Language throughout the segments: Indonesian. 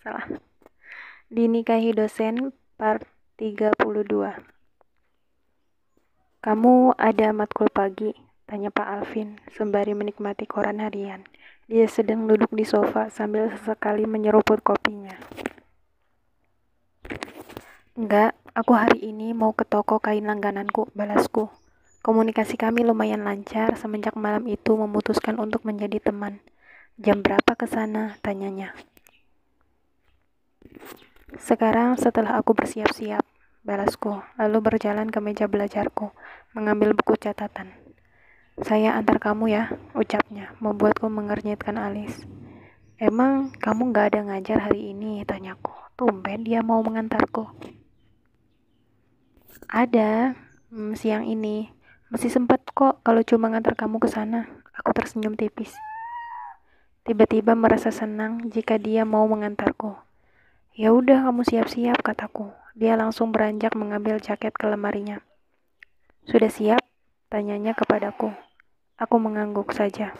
Salah. Dinikahi dosen part 32. Kamu ada matkul pagi? Tanya Pak Alvin sembari menikmati koran harian. Dia sedang duduk di sofa sambil sesekali menyeruput kopinya. Enggak, aku hari ini mau ke toko kain langgananku, balasku. Komunikasi kami lumayan lancar semenjak malam itu memutuskan untuk menjadi teman. Jam berapa ke sana? Tanyanya. Sekarang setelah aku bersiap-siap, balasku, lalu berjalan ke meja belajarku, mengambil buku catatan. Saya antar kamu ya, ucapnya, membuatku mengernyitkan alis. Emang kamu gak ada ngajar hari ini, tanyaku. Tumben dia mau mengantarku. Ada, siang ini. Masih sempat kok kalau cuma ngantar kamu ke sana. Aku tersenyum tipis. Tiba-tiba merasa senang jika dia mau mengantarku. Ya udah, kamu siap-siap, kataku. Dia langsung beranjak mengambil jaket ke lemarinya. Sudah siap? Tanyanya kepadaku. Aku mengangguk saja.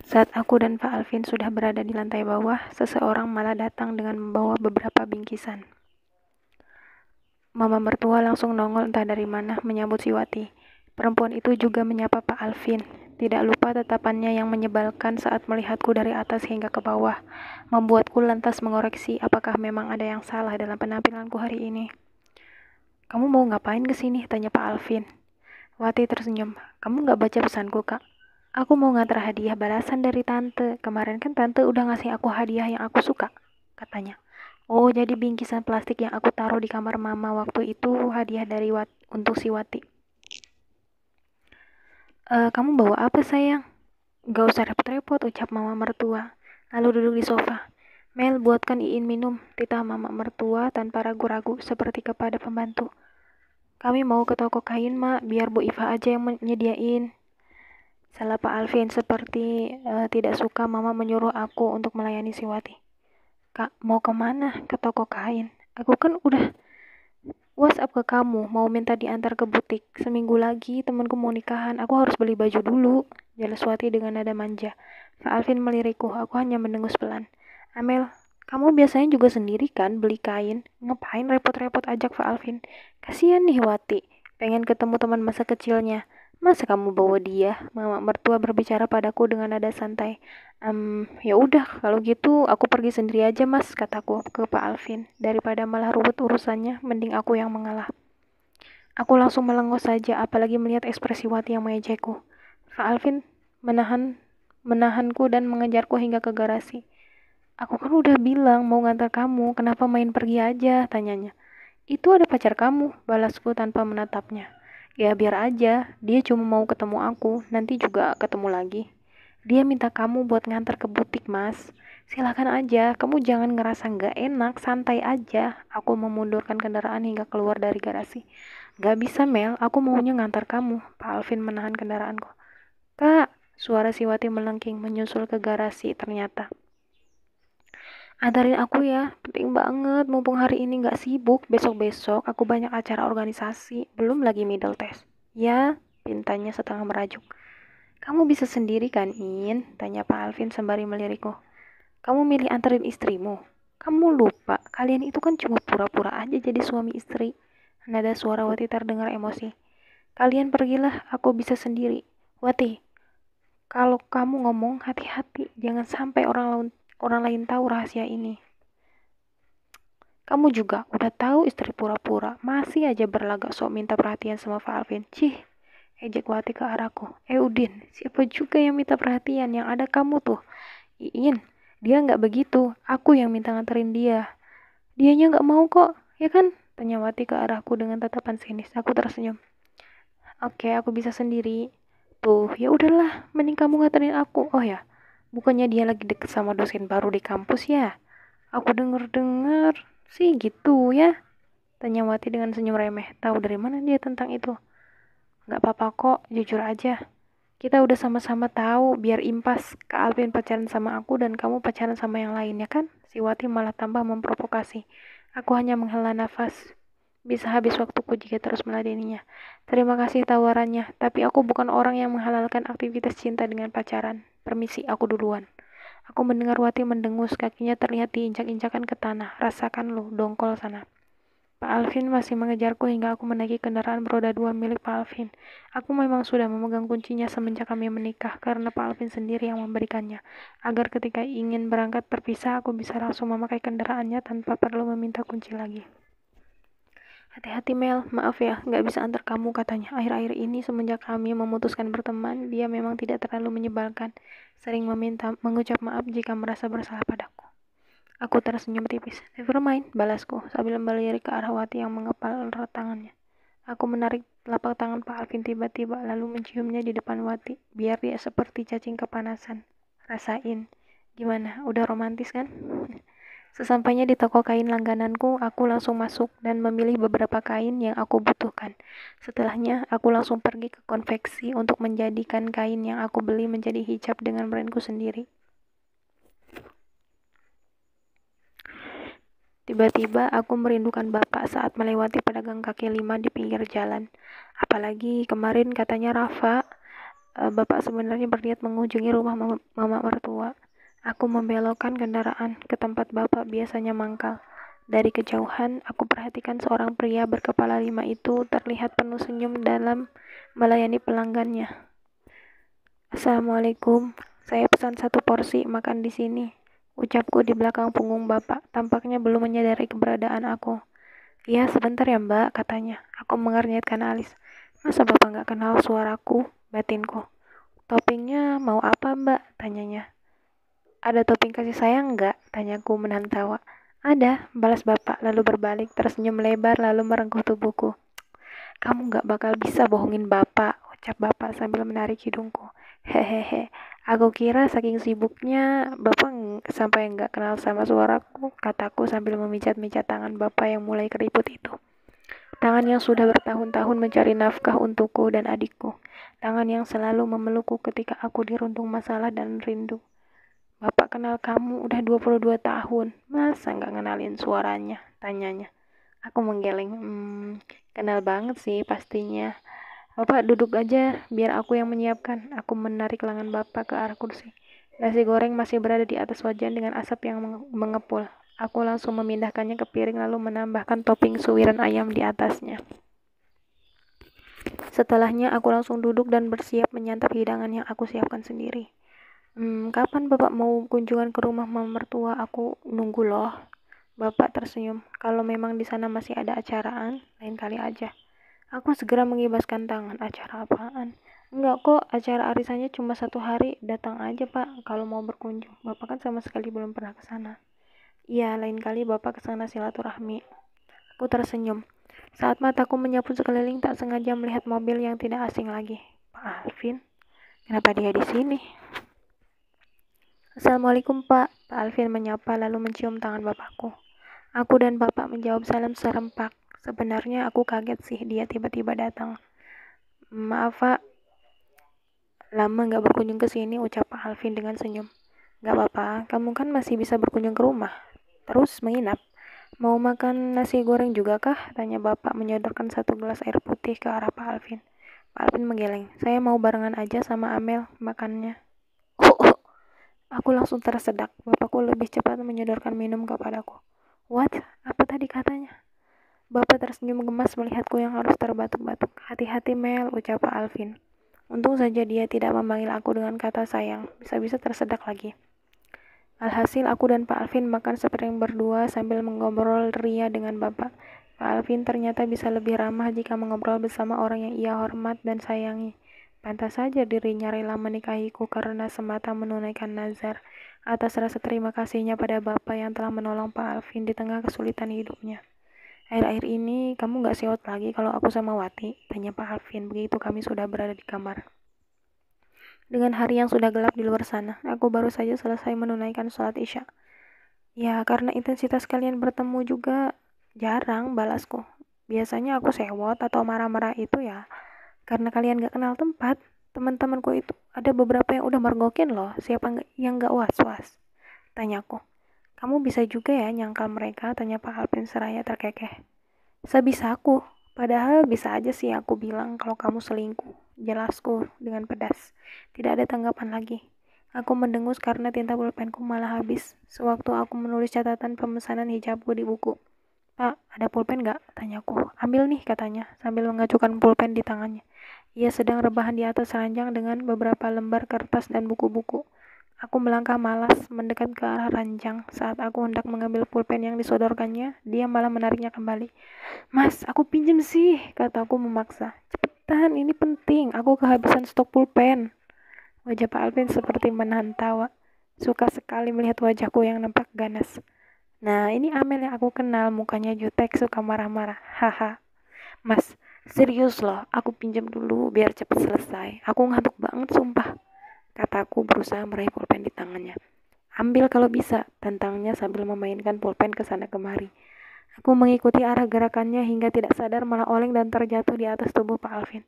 Saat aku dan Pak Alvin sudah berada di lantai bawah, seseorang malah datang dengan membawa beberapa bingkisan. Mama mertua langsung nongol entah dari mana menyambut si Wati. Perempuan itu juga menyapa Pak Alvin. Tidak lupa tatapannya yang menyebalkan saat melihatku dari atas hingga ke bawah, membuatku lantas mengoreksi apakah memang ada yang salah dalam penampilanku hari ini. Kamu mau ngapain kesini? Tanya Pak Alvin. Wati tersenyum. Kamu gak baca pesanku, Kak? Aku mau ngantar hadiah balasan dari tante. Kemarin kan tante udah ngasih aku hadiah yang aku suka, katanya. Oh, jadi bingkisan plastik yang aku taruh di kamar mama waktu itu hadiah dari untuk si Wati. Kamu bawa apa sayang? Gak usah repot-repot, ucap mama mertua. Lalu duduk di sofa. Mel, buatkan Iin minum, titah mama mertua tanpa ragu-ragu seperti kepada pembantu. Kami mau ke toko kain, Mak, biar Bu Iva aja yang menyediain. Salah Pak Alvin seperti tidak suka mama menyuruh aku untuk melayani si Wati. Kak, mau kemana? Ke toko kain. Aku kan udah WhatsApp ke kamu, mau minta diantar ke butik. Seminggu lagi temanku mau nikahan, aku harus beli baju dulu. Jelas Wati dengan nada manja. Pak Alvin melirikku, aku hanya mendengus pelan. Amel, kamu biasanya juga sendiri kan beli kain? Ngapain repot-repot ajak Pak Alvin? Kasian nih Wati, pengen ketemu teman masa kecilnya. Masa kamu bawa dia? Mama mertua berbicara padaku dengan nada santai. Ya udah, kalau gitu aku pergi sendiri aja mas, kataku ke Pak Alvin. Daripada malah ribut urusannya, mending aku yang mengalah. Aku langsung melengos saja, apalagi melihat ekspresi Wati yang mengejekku. Pak Alvin menahanku dan mengejarku hingga ke garasi. Aku kan udah bilang mau ngantar kamu, kenapa main pergi aja, tanyanya. Itu ada pacar kamu, balasku tanpa menatapnya. Ya biar aja, dia cuma mau ketemu aku, nanti juga ketemu lagi. Dia minta kamu buat ngantar ke butik, mas. Silakan aja, kamu jangan ngerasa gak enak, santai aja. Aku memundurkan kendaraan hingga keluar dari garasi. Gak bisa, Mel, aku maunya ngantar kamu. Pak Alvin menahan kendaraanku. Kak, suara si Wati melengking menyusul ke garasi ternyata. Antarin aku ya, penting banget, mumpung hari ini gak sibuk, besok-besok aku banyak acara organisasi, belum lagi middle test. Ya, pintanya setengah merajuk. Kamu bisa sendiri kan, In? Tanya Pak Alvin sembari melirikku. Kamu milih anterin istrimu? Kamu lupa, kalian itu kan cuma pura-pura aja jadi suami istri. Nada suara Wati terdengar emosi. Kalian pergilah, aku bisa sendiri. Wati, kalau kamu ngomong hati-hati, jangan sampai orang lain tahu rahasia ini. Kamu juga udah tahu istri pura-pura, masih aja berlagak sok minta perhatian sama Pak Alvin. Cih, ejek Wati ke arahku. Udin, siapa juga yang minta perhatian? Yang ada kamu tuh. Iin, dia nggak begitu. Aku yang minta nganterin dia. Dianya nggak mau kok, ya kan? Tanya Wati ke arahku dengan tatapan sinis. Aku tersenyum. Oke, aku bisa sendiri. Tuh, ya udahlah, mending kamu nganterin aku. Oh ya, bukannya dia lagi deket sama dosen baru di kampus ya? Aku denger sih gitu ya. Tanya Wati dengan senyum remeh. Tahu dari mana dia tentang itu? Gak apa-apa kok, jujur aja. Kita udah sama-sama tahu biar impas Kak Alvin pacaran sama aku dan kamu pacaran sama yang lain, ya kan? Si Wati malah tambah memprovokasi. Aku hanya menghela nafas. Bisa habis waktuku jika terus meladeninya. Terima kasih tawarannya, tapi aku bukan orang yang menghalalkan aktivitas cinta dengan pacaran. Permisi, aku duluan. Aku mendengar Wati mendengus, kakinya terlihat diinjak-injakan ke tanah. Rasakan lo, dongkol sana. Pak Alvin masih mengejarku hingga aku menaiki kendaraan beroda 2 milik Pak Alvin. Aku memang sudah memegang kuncinya semenjak kami menikah, karena Pak Alvin sendiri yang memberikannya. Agar ketika ingin berangkat terpisah, aku bisa langsung memakai kendaraannya tanpa perlu meminta kunci lagi. Hati-hati Mel, maaf ya, nggak bisa antar kamu katanya. Akhir-akhir ini semenjak kami memutuskan berteman, dia memang tidak terlalu menyebalkan. Sering mengucap maaf jika merasa bersalah padaku. Aku tersenyum tipis. Never mind, balasku, sambil melirik ke arah Wati yang mengepal erat tangannya. Aku menarik telapak tangan Pak Alvin tiba-tiba, lalu menciumnya di depan Wati, biar dia seperti cacing kepanasan. Rasain. Gimana, udah romantis kan? Sesampainya di toko kain langgananku, aku langsung masuk dan memilih beberapa kain yang aku butuhkan. Setelahnya, aku langsung pergi ke konveksi untuk menjadikan kain yang aku beli menjadi hijab dengan brandku sendiri. Tiba-tiba aku merindukan Bapak saat melewati pedagang kaki lima di pinggir jalan. Apalagi kemarin katanya Rafa, Bapak sebenarnya berniat mengunjungi rumah mama mertua. Aku membelokkan kendaraan ke tempat Bapak biasanya mangkal. Dari kejauhan, aku perhatikan seorang pria berkepala lima itu terlihat penuh senyum dalam melayani pelanggannya. Assalamualaikum, saya pesan 1 porsi makan di sini. Ucapku di belakang punggung Bapak, tampaknya belum menyadari keberadaan aku. Iya, sebentar ya Mbak, katanya. Aku mengernyitkan alis. Masa Bapak nggak kenal suaraku, batinku. Toppingnya mau apa Mbak, tanyanya. Ada topping kasih sayang nggak? Tanyaku menahan tawa. Ada, balas Bapak, lalu berbalik, tersenyum lebar, lalu merengkuh tubuhku. Kamu nggak bakal bisa bohongin Bapak, ucap Bapak sambil menarik hidungku. Hehehe, aku kira saking sibuknya Bapak sampai nggak kenal sama suaraku, kataku sambil memijat-mijat tangan Bapak yang mulai keriput itu. Tangan yang sudah bertahun-tahun mencari nafkah untukku dan adikku. Tangan yang selalu memelukku ketika aku dirundung masalah dan rindu. Bapak kenal kamu udah 22 tahun, masa nggak ngenalin suaranya? Tanyanya. Aku menggeleng, kenal banget sih pastinya. Bapak duduk aja, biar aku yang menyiapkan. Aku menarik lengan Bapak ke arah kursi. Nasi goreng masih berada di atas wajan dengan asap yang mengepul. Aku langsung memindahkannya ke piring lalu menambahkan topping suwiran ayam di atasnya. Setelahnya aku langsung duduk dan bersiap menyantap hidangan yang aku siapkan sendiri. Kapan Bapak mau kunjungan ke rumah mama mertua? Aku nunggu loh. Bapak tersenyum. Kalau memang di sana masih ada acaraan, lain kali aja. Aku segera mengibaskan tangan. Acara apaan? Enggak kok, acara arisannya cuma 1 hari. Datang aja Pak, kalau mau berkunjung. Bapak kan sama sekali belum pernah ke sana. Iya, lain kali Bapak ke sana silaturahmi. Aku tersenyum. Saat mataku menyapu sekeliling, tak sengaja melihat mobil yang tidak asing lagi. Pak Alvin? Kenapa dia di sini? Assalamualaikum Pak. Pak Alvin menyapa lalu mencium tangan bapakku. Aku dan Bapak menjawab salam serempak. Sebenarnya aku kaget sih dia tiba-tiba datang. Maaf Pak, lama gak berkunjung ke sini, ucap Pak Alvin dengan senyum. Gak apa-apa, kamu kan masih bisa berkunjung ke rumah. Terus menginap. Mau makan nasi goreng juga kah? Tanya Bapak menyodorkan 1 gelas air putih ke arah Pak Alvin. Pak Alvin menggeleng. Saya mau barengan aja sama Amel makannya. Oh. Aku langsung tersedak. Bapakku lebih cepat menyodorkan minum kepadaku. What? Apa tadi katanya? Bapak tersenyum gemas melihatku yang harus terbatuk-batuk. Hati-hati Mel, ucap Pak Alvin. Untung saja dia tidak memanggil aku dengan kata sayang. Bisa-bisa tersedak lagi. Alhasil aku dan Pak Alvin makan sepiring berdua sambil mengobrol ria dengan Bapak. Pak Alvin ternyata bisa lebih ramah jika mengobrol bersama orang yang ia hormat dan sayangi. Pantas saja dirinya rela menikahiku karena semata menunaikan nazar atas rasa terima kasihnya pada Bapak yang telah menolong Pak Alvin di tengah kesulitan hidupnya. Akhir-akhir ini kamu gak sewot lagi kalau aku sama Wati? Tanya Pak Alvin begitu kami sudah berada di kamar. Dengan hari yang sudah gelap di luar sana, aku baru saja selesai menunaikan sholat isya. Ya, karena intensitas kalian bertemu juga jarang, balasku. Biasanya aku sewot atau marah-marah itu ya karena kalian gak kenal tempat. Teman-temanku itu ada beberapa yang udah mergokin loh. Siapa yang gak was-was? Tanyaku. Kamu bisa juga ya nyangkal mereka? Tanya Pak Alvin seraya terkekeh. Sebisaku. Padahal bisa aja sih aku bilang kalau kamu selingkuh. Jelasku dengan pedas. Tidak ada tanggapan lagi. Aku mendengus karena tinta pulpenku malah habis sewaktu aku menulis catatan pemesanan hijabku di buku. Pak, ada pulpen nggak? Tanyaku. Ambil nih, katanya, sambil mengacukan pulpen di tangannya. Ia sedang rebahan di atas ranjang dengan beberapa lembar kertas dan buku-buku. Aku melangkah malas mendekat ke arah ranjang. Saat aku hendak mengambil pulpen yang disodorkannya, dia malah menariknya kembali. Mas, aku pinjem sih, kataku memaksa. Cepetan, ini penting. Aku kehabisan stok pulpen. Wajah Pak Alvin seperti menahan tawa. Suka sekali melihat wajahku yang nampak ganas. Nah, ini Amel yang aku kenal, mukanya jutek, suka marah-marah. Haha. Mas, serius loh, aku pinjam dulu biar cepet selesai. Aku ngantuk banget, sumpah. Kataku berusaha meraih pulpen di tangannya. Ambil kalau bisa, tantangnya sambil memainkan pulpen ke sana kemari. Aku mengikuti arah gerakannya hingga tidak sadar malah oleng dan terjatuh di atas tubuh Pak Alvin.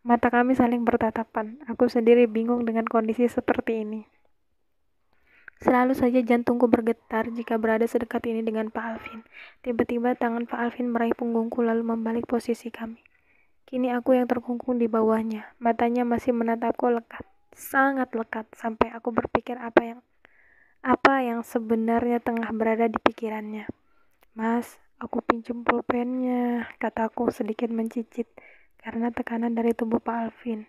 Mata kami saling bertatapan. Aku sendiri bingung dengan kondisi seperti ini. Selalu saja jantungku bergetar jika berada sedekat ini dengan Pak Alvin. Tiba-tiba tangan Pak Alvin meraih punggungku lalu membalik posisi kami. Kini aku yang terkungkung di bawahnya. Matanya masih menatapku lekat. Sangat lekat sampai aku berpikir apa yang sebenarnya tengah berada di pikirannya. Mas, aku pinjam pulpennya, kataku sedikit mencicit karena tekanan dari tubuh Pak Alvin.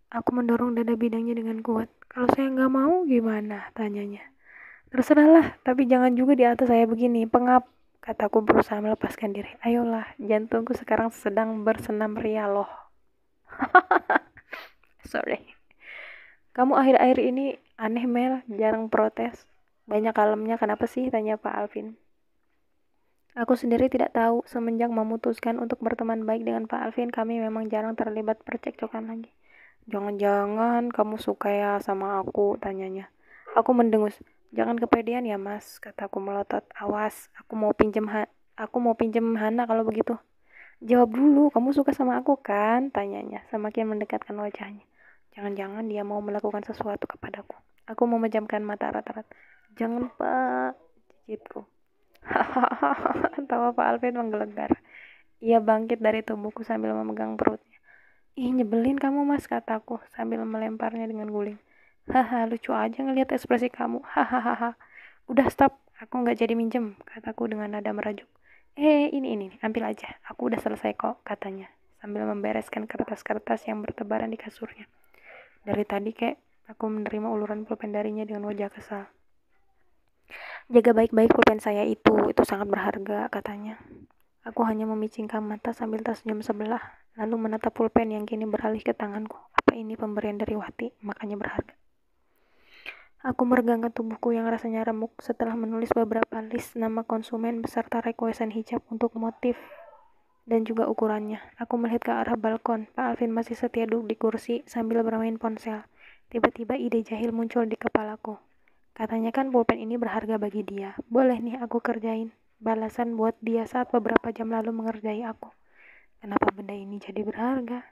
Aku mendorong dada bidangnya dengan kuat. Kalau saya nggak mau gimana? Tanyanya. Terserahlah, tapi jangan juga di atas saya begini, pengap. Kataku berusaha melepaskan diri. Ayolah, jantungku sekarang sedang bersenam ria loh. Sorry. Kamu akhir-akhir ini aneh Mel, jarang protes. Banyak kalemnya, kenapa sih? Tanya Pak Alvin. Aku sendiri tidak tahu, semenjak memutuskan untuk berteman baik dengan Pak Alvin, kami memang jarang terlibat percekcokan lagi. Jangan-jangan kamu suka ya sama aku, tanyanya. Aku mendengus. Jangan kepedean ya mas, kataku melotot. Awas, aku mau pinjem Hana kalau begitu. Jawab dulu, kamu suka sama aku kan? Tanyanya, semakin mendekatkan wajahnya. Jangan-jangan dia mau melakukan sesuatu kepadaku. Aku memejamkan mata erat-erat. Jangan pak, cicitku. Hahaha, tawa Pak Alvin menggelegar. Ia bangkit dari tubuhku sambil memegang perutnya. Ih, nyebelin kamu mas, kataku sambil melemparnya dengan guling. Haha, lucu aja ngelihat ekspresi kamu. Hahaha. Udah stop, aku nggak jadi minjem, kataku dengan nada merajuk. Ini, ambil aja. Aku udah selesai kok, katanya, sambil membereskan kertas-kertas yang bertebaran di kasurnya. Dari tadi, kek, aku menerima uluran pulpen darinya dengan wajah kesal. Jaga baik-baik pulpen saya itu sangat berharga, katanya. Aku hanya memicingkan mata sambil tersenyum sebelah, lalu menatap pulpen yang kini beralih ke tanganku. Apa ini pemberian dari Wati, makanya berharga. Aku meregangkan tubuhku yang rasanya remuk setelah menulis beberapa list nama konsumen beserta requestan hijab untuk motif dan juga ukurannya. Aku melihat ke arah balkon. Pak Alvin masih setia duduk di kursi sambil bermain ponsel. Tiba-tiba ide jahil muncul di kepalaku. Katanya kan pulpen ini berharga bagi dia. Boleh nih aku kerjain. Balasan buat dia saat beberapa jam lalu mengerjai aku. Kenapa benda ini jadi berharga?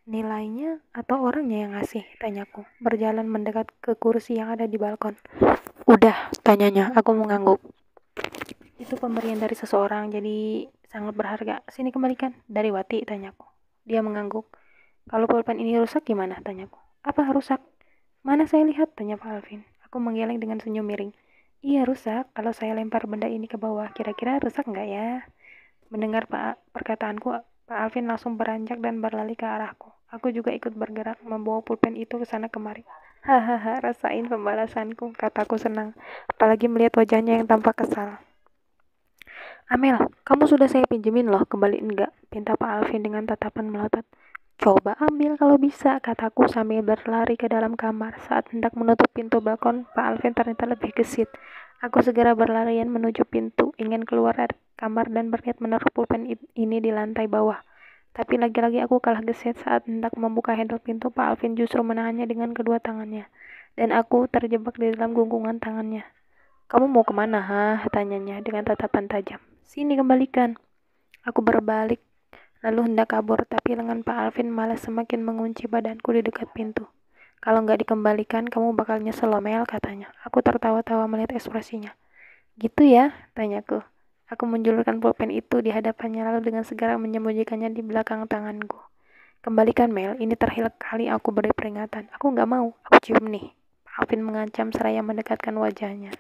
Nilainya atau orangnya yang ngasih? Tanyaku, berjalan mendekat ke kursi yang ada di balkon. Udah, tanyanya. Aku mengangguk. Itu pemberian dari seseorang, jadi sangat berharga. Sini kembalikan. Dari Wati, tanyaku. Dia mengangguk. Kalau pulpen ini rusak gimana? Tanyaku. Apa rusak? Mana saya lihat? Tanya Pak Alvin. Aku menggeleng dengan senyum miring. Iya rusak, kalau saya lempar benda ini ke bawah, kira-kira rusak nggak ya? Mendengar perkataanku, Pak Alvin langsung beranjak dan berlari ke arahku. Aku juga ikut bergerak, membawa pulpen itu ke sana kemari. Hahaha, rasain pembalasanku, kataku senang. Apalagi melihat wajahnya yang tampak kesal. Amel, kamu sudah saya pinjemin loh, kembaliin nggak? Pinta Pak Alvin dengan tatapan melotot. Coba ambil kalau bisa, kataku sambil berlari ke dalam kamar. Saat hendak menutup pintu balkon, Pak Alvin ternyata lebih gesit. Aku segera berlarian menuju pintu, ingin keluar dari kamar dan berniat menaruh pulpen ini di lantai bawah. Tapi lagi-lagi aku kalah gesit saat hendak membuka handle pintu. Pak Alvin justru menahannya dengan kedua tangannya. Dan aku terjebak di dalam gunggungan tangannya. Kamu mau kemana, tanyanya dengan tatapan tajam. Sini kembalikan. Aku berbalik lalu hendak kabur, tapi lengan Pak Alvin malah semakin mengunci badanku di dekat pintu. Kalau nggak dikembalikan, kamu bakal nyesel loh Mel, katanya. Aku tertawa-tawa melihat ekspresinya. Gitu ya, tanyaku. Aku menjulurkan pulpen itu di hadapannya lalu dengan segera menyembunyikannya di belakang tanganku. Kembalikan Mel, ini terakhir kali aku beri peringatan. Aku nggak mau, aku cium nih. Pak Alvin mengancam seraya mendekatkan wajahnya.